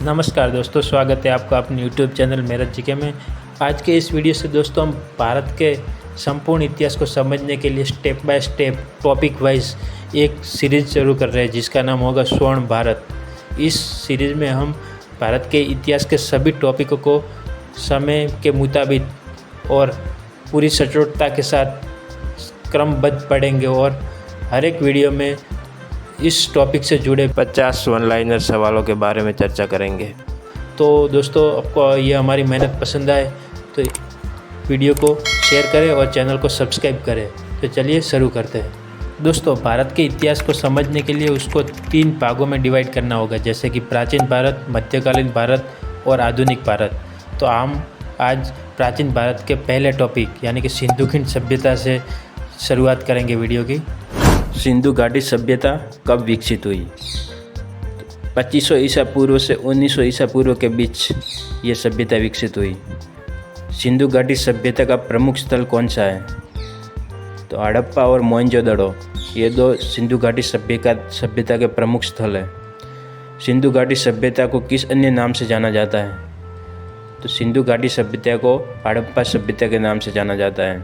नमस्कार दोस्तों, स्वागत है आपका अपने YouTube चैनल मेरठ जीके में। आज के इस वीडियो से दोस्तों हम भारत के संपूर्ण इतिहास को समझने के लिए step by step topic wise एक सीरीज़ शुरू कर रहे हैं जिसका नाम होगा स्वर्ण भारत। इस सीरीज़ में हम भारत के इतिहास के सभी टॉपिकों को समय के मुताबिक और पूरी सचोटता के साथ क्रमबद्ध पढ़ेंगे और हर एक वीडियो में इस टॉपिक से जुड़े 50 वन लाइनर सवालों के बारे में चर्चा करेंगे। तो दोस्तों, आपको ये हमारी मेहनत पसंद आए तो वीडियो को शेयर करें और चैनल को सब्सक्राइब करें। तो चलिए शुरू करते हैं। दोस्तों, भारत के इतिहास को समझने के लिए उसको 3 भागों में डिवाइड करना होगा, जैसे कि प्राचीन भारत, मध्यकालीन भारत और आधुनिक भारत। तो हम आज प्राचीन भारत के पहले टॉपिक यानी कि सिंधु खिंड सभ्यता से शुरुआत करेंगे वीडियो की। सिंधु घाटी सभ्यता कब विकसित हुई? 2500 ईसा पूर्व से 1900 ईसा पूर्व के बीच ये सभ्यता विकसित हुई। सिंधु घाटी सभ्यता का प्रमुख स्थल कौन सा है? तो हड़प्पा और मोहनजोदड़ो, ये 2 सिंधु घाटी सभ्यता के प्रमुख स्थल हैं। सिंधु घाटी सभ्यता को किस अन्य नाम से जाना जाता है? तो सिंधु घाटी सभ्यता को हड़प्पा सभ्यता के नाम से जाना जाता है।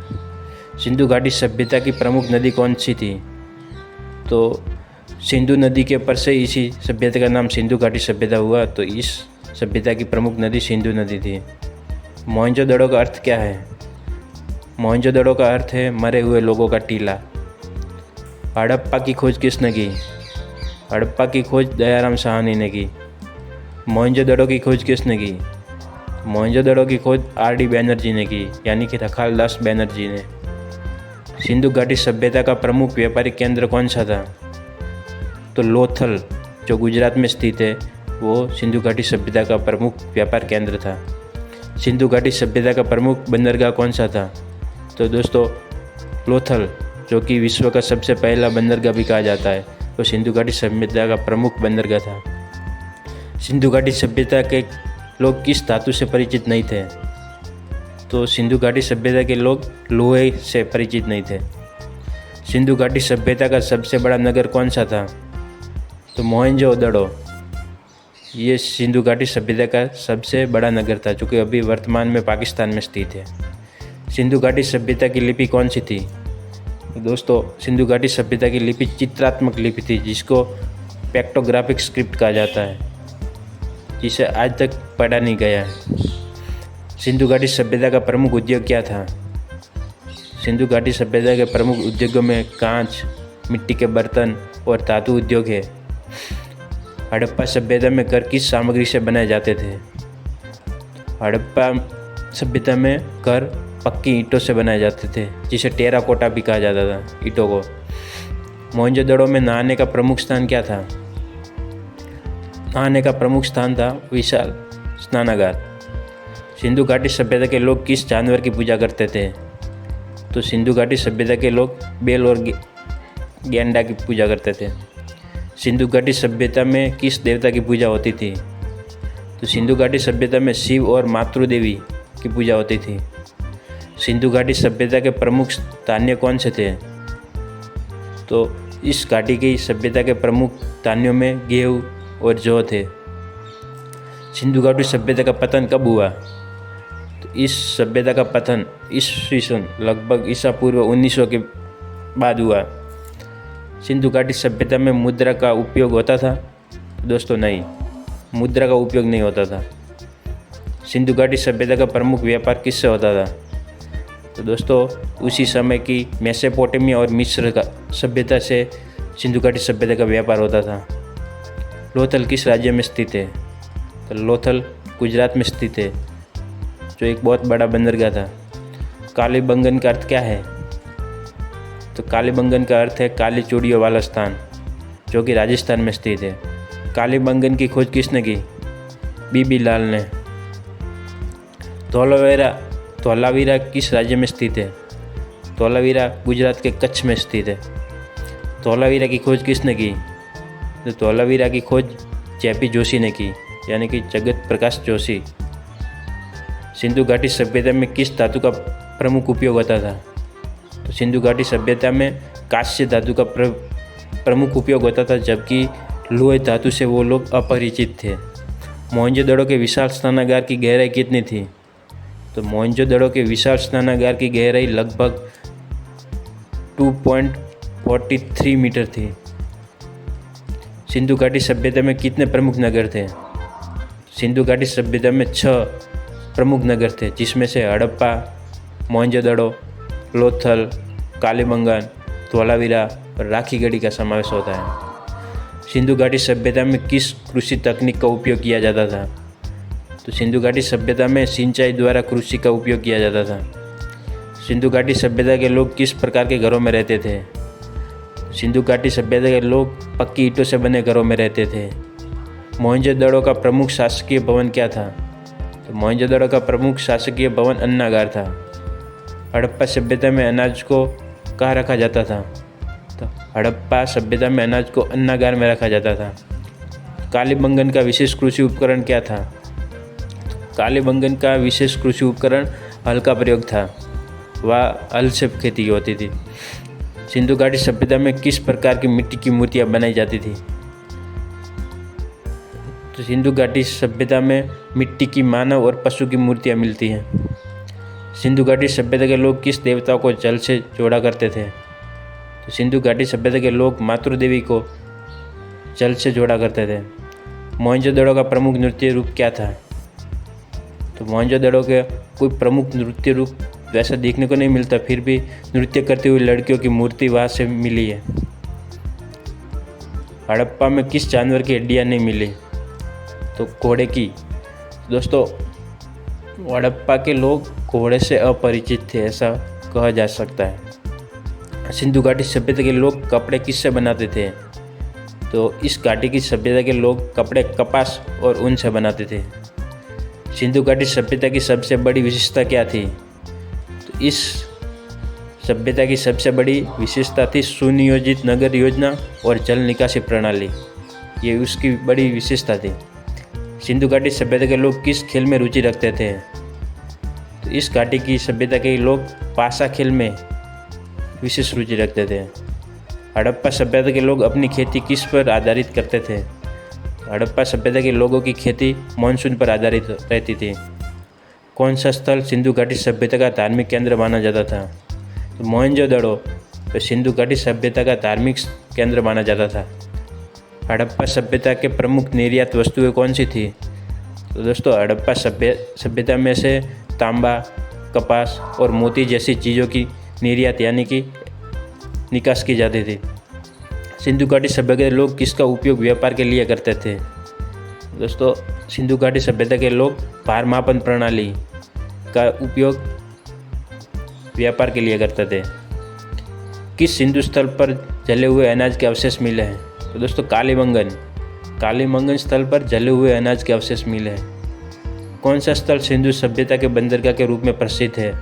सिंधु घाटी सभ्यता की प्रमुख नदी कौन सी थी? तो सिंधु नदी के पर से इसी सभ्यता का नाम सिंधु घाटी सभ्यता हुआ। तो इस सभ्यता की प्रमुख नदी सिंधु नदी थी। मोहनजोदड़ो का अर्थ क्या है? मोहनजोदड़ो का अर्थ है मरे हुए लोगों का टीला। हड़प्पा की खोज किसने की? हड़प्पा की खोज दयाराम साहनी ने की। मोहनजोदड़ो की खोज किसने की? मोहनजोदड़ो की खोज आर.डी. बैनर्जी ने की, यानी कि रखालदास बैनर्जी ने। सिंधु घाटी सभ्यता का प्रमुख व्यापारिक केंद्र कौन सा था? तो लोथल, जो गुजरात में स्थित है, वो सिंधु घाटी सभ्यता का प्रमुख व्यापार केंद्र था। सिंधु घाटी सभ्यता का प्रमुख बंदरगाह कौन सा था? तो दोस्तों, लोथल, जो कि विश्व का सबसे पहला बंदरगाह भी कहा जाता है, वो सिंधु घाटी सभ्यता का प्रमुख बंदरगाह था। सिंधु घाटी सभ्यता के लोग किस धातु से परिचित नहीं थे? तो सिंधु घाटी सभ्यता के लोग लोहे से परिचित नहीं थे। सिंधु घाटी सभ्यता का सबसे बड़ा नगर कौन सा था? तो मोहनजोदड़ो, ये सिंधु घाटी सभ्यता का सबसे बड़ा नगर था, जो कि अभी वर्तमान में पाकिस्तान में स्थित है। सिंधु घाटी सभ्यता की लिपि कौन सी थी? दोस्तों, सिंधु घाटी सभ्यता की लिपि चित्रात्मक लिपि थी, जिसको पेक्टोग्राफिक स्क्रिप्ट कहा जाता है, जिसे आज तक पढ़ा नहीं गया है। सिंधु घाटी सभ्यता का प्रमुख उद्योग क्या था? सिंधु घाटी सभ्यता के प्रमुख उद्योगों में कांच, मिट्टी के बर्तन और धातु उद्योग है। हड़प्पा सभ्यता में घर किस सामग्री से बनाए जाते थे? हड़प्पा सभ्यता में घर पक्की ईंटों से बनाए जाते थे, जिसे टेराकोटा भी कहा जाता था, ईंटों को। मोहनजोदड़ो में नहाने का प्रमुख स्थान क्या था? नहाने का प्रमुख स्थान था विशाल स्नानागार। सिंधु घाटी सभ्यता के लोग किस जानवर की पूजा करते थे? तो सिंधु घाटी सभ्यता के लोग बैल और गैंडा की पूजा करते थे। सिंधु घाटी सभ्यता में किस देवता की पूजा होती थी? तो सिंधु घाटी सभ्यता में शिव और मातृदेवी की पूजा होती थी। सिंधु घाटी सभ्यता के प्रमुख धान्य कौन से थे? तो इस घाटी की सभ्यता के प्रमुख धान्यों में गेहूँ और जौ थे। सिंधु घाटी सभ्यता का पतन कब हुआ? तो इस सभ्यता का पतन ईस्वी सन लगभग ईसा पूर्व 1900 के बाद हुआ। सिंधु घाटी सभ्यता में मुद्रा का उपयोग होता था? दोस्तों, नहीं, मुद्रा का उपयोग नहीं होता था। सिंधु घाटी सभ्यता का प्रमुख व्यापार किससे होता था? तो दोस्तों, उसी समय की मेसोपोटामिया और मिस्र का सभ्यता से सिंधु घाटी सभ्यता का व्यापार होता था। लोथल किस राज्य में स्थित है? तो लोथल गुजरात में स्थित है, जो एक बहुत बड़ा बंदरगाह था। कालीबंगन का अर्थ क्या है? तो कालीबंगन का अर्थ है काली चूड़ियों वाला स्थान, जो कि राजस्थान में स्थित है। कालीबंगन की खोज किसने की? बीबी लाल ने। धोलावीरा किस राज्य में स्थित है? धोलावीरा गुजरात के कच्छ में स्थित है। धोलावीरा की खोज किसने की? तो धोलावीरा की खोज जेपी जोशी ने की, यानी कि जगत प्रकाश जोशी। सिंधु घाटी सभ्यता में किस धातु का प्रमुख उपयोग होता था? तो सिंधु घाटी सभ्यता में कांस्य धातु का प्रमुख उपयोग होता था, जबकि लोहे धातु से वो लोग अपरिचित थे। मोहनजोदड़ो के विशाल स्नानागार की गहराई कितनी थी? तो मोहनजोदड़ो के विशाल स्नानागार की गहराई लगभग 2.43 मीटर थी। सिंधु घाटी सभ्यता में कितने प्रमुख नगर थे? सिंधु घाटी सभ्यता में 6 प्रमुख नगर थे, जिसमें से हड़प्पा, मोहनजोदड़ो, लोथल, कालीबंगन, धोलावीरा और राखीगढ़ी का समावेश होता है। सिंधु घाटी सभ्यता में किस कृषि तकनीक का उपयोग किया जाता था? तो सिंधु घाटी सभ्यता में सिंचाई द्वारा कृषि का उपयोग किया जाता था। सिंधु घाटी सभ्यता के लोग किस प्रकार के घरों में रहते थे? सिंधु घाटी सभ्यता के लोग पक्की ईंटों से बने घरों में रहते थे। मोहनजोदड़ो का प्रमुख शासकीय भवन क्या था? तो मोहनजोदड़ो का प्रमुख शासकीय भवन अन्नागार था। हड़प्पा सभ्यता में अनाज को कहाँ रखा जाता था? तो हड़प्पा सभ्यता में अनाज को अन्नागार में रखा जाता था। कालीबंगन का विशेष कृषि उपकरण क्या था? कालीबंगन का विशेष कृषि उपकरण हल का प्रयोग था। वह हल से खेती होती थी। सिंधु घाटी सभ्यता में किस प्रकार की मिट्टी की मूर्तियाँ बनाई जाती थी? तो सिंधु घाटी सभ्यता में मिट्टी की मानव और पशु की मूर्तियाँ मिलती हैं। सिंधु घाटी सभ्यता के लोग किस देवता को जल से जोड़ा करते थे? तो सिंधु घाटी सभ्यता के लोग मातृदेवी को जल से जोड़ा करते थे। मोहनजोदड़ो का प्रमुख नृत्य रूप क्या था? तो मोहनजोदड़ो के कोई प्रमुख नृत्य रूप वैसा देखने को नहीं मिलता, फिर भी नृत्य करती हुई लड़कियों की मूर्ति वहाँ से मिली है। हड़प्पा में किस जानवर की हड्डियाँ नहीं मिली? तो घोड़े की। दोस्तों, हड़प्पा के लोग घोड़े से अपरिचित थे, ऐसा कहा जा सकता है। सिंधु घाटी सभ्यता के लोग कपड़े किससे बनाते थे? तो इस घाटी की सभ्यता के लोग कपड़े कपास और ऊन से बनाते थे। सिंधु घाटी सभ्यता की सबसे बड़ी विशेषता क्या थी? तो इस सभ्यता की सबसे बड़ी विशेषता थी सुनियोजित नगर योजना और जल निकासी प्रणाली। ये उसकी बड़ी विशेषता थी। सिंधु घाटी सभ्यता के लोग किस खेल में रुचि रखते थे? तो इस घाटी की सभ्यता के लोग पासा खेल में विशेष रुचि रखते थे। हड़प्पा सभ्यता के लोग अपनी खेती किस पर आधारित करते थे? हड़प्पा सभ्यता के लोगों की खेती मानसून पर आधारित रहती थी। कौन सा स्थल सिंधु घाटी सभ्यता का धार्मिक केंद्र माना जाता था? तो मोहनजोदड़ो तो सिंधु घाटी सभ्यता का धार्मिक केंद्र माना जाता था। हड़प्पा सभ्यता के प्रमुख निर्यात वस्तुएं कौन सी थी? तो दोस्तों, हड़प्पा सभ्यता में से तांबा, कपास और मोती जैसी चीज़ों की निर्यात यानी कि निकास की जाती थी। सिंधु घाटी सभ्यता के लोग किसका उपयोग व्यापार के लिए करते थे? दोस्तों, सिंधु घाटी सभ्यता के लोग भार मापन प्रणाली का उपयोग व्यापार के लिए करते थे। किस सिंधु स्थल पर जले हुए अनाज के अवशेष मिले हैं? तो दोस्तों, कालीबंगन स्थल पर जले हुए अनाज के अवशेष मिले हैं। कौन सा स्थल सिंधु सभ्यता के बंदरगाह के रूप में प्रसिद्ध है?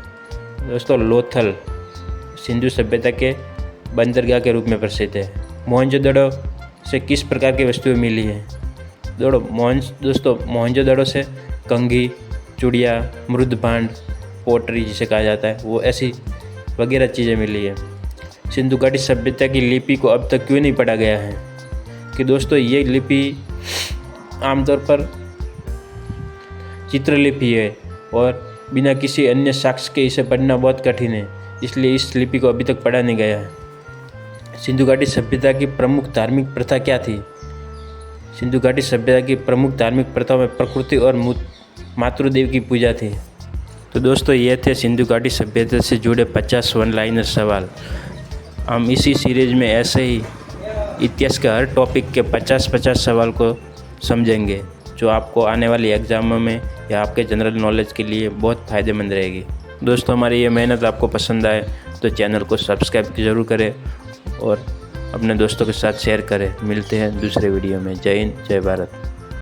दोस्तों, लोथल सिंधु सभ्यता के बंदरगाह के रूप में प्रसिद्ध है। मोहनजोदड़ो से किस प्रकार की वस्तुएं मिली हैं? दोस्तों, मोहनजोदड़ो से कंघी, चूड़िया, मृद भांड, पोटरी जिसे कहा जाता है, वो ऐसी वगैरह चीज़ें मिली है। सिंधु घाटी सभ्यता की लिपि को अब तक क्यों नहीं पढ़ा गया है? कि दोस्तों, ये लिपि आमतौर पर चित्रलिपि है और बिना किसी अन्य साक्ष्य के इसे पढ़ना बहुत कठिन है, इसलिए इस लिपि को अभी तक पढ़ा नहीं गया है। सिंधु घाटी सभ्यता की प्रमुख धार्मिक प्रथा क्या थी? सिंधु घाटी सभ्यता की प्रमुख धार्मिक प्रथा में प्रकृति और मातृदेव की पूजा थी। तो दोस्तों, ये थे सिंधु घाटी सभ्यता से जुड़े 50 वन लाइनर सवाल। हम इसी सीरीज में ऐसे ही इतिहास के हर टॉपिक के 50-50 सवाल को समझेंगे, जो आपको आने वाली एग्ज़ामों में या आपके जनरल नॉलेज के लिए बहुत फ़ायदेमंद रहेगी। दोस्तों, हमारी ये मेहनत आपको पसंद आए तो चैनल को सब्सक्राइब ज़रूर करें और अपने दोस्तों के साथ शेयर करें। मिलते हैं दूसरे वीडियो में। जय हिंद, जय भारत।